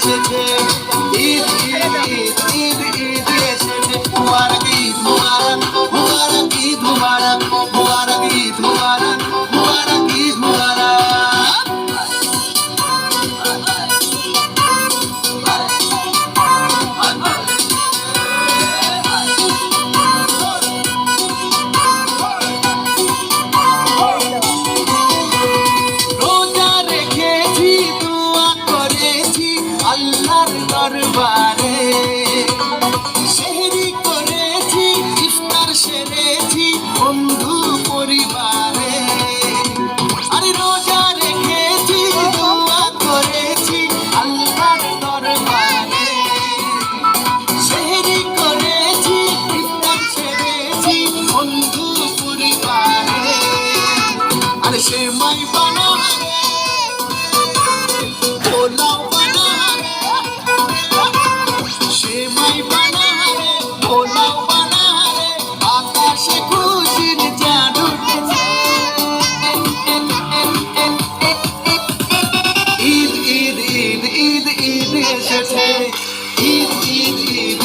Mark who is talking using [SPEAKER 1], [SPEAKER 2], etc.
[SPEAKER 1] এসেছে, ঈদ ঈদ ঈদ ঈদ ঈদ এসেছে। মুবারক ঈদ মুবারক, মুবারক ঈদ মুবারক, মুবারক ঈদ মুবারক, মুবারক ঈদ মুবারক। রোজা রেখেছি, দোয়া করেছি আল্লাহর দরবারে, সেহরি করেছি, ইফতার সেরেছি বন্ধু পরিবারে। আরে রোজা রেখেছি, দোয়া করেছি আল্লাহর দরবারে, সেহরি করেছি, ইফতার সেরেছি বন্ধু পরিবারে। আরে সেমাই বানারে, পোলাও বানারে, সেমাই বানারে, পোলাও বানারে, আকাশে খুশির চাঁদ উঠেছে। ঈদ ঈদ ঈদ ঈদ ঈদ এসেছে, ঈদ ঈদ ঈদ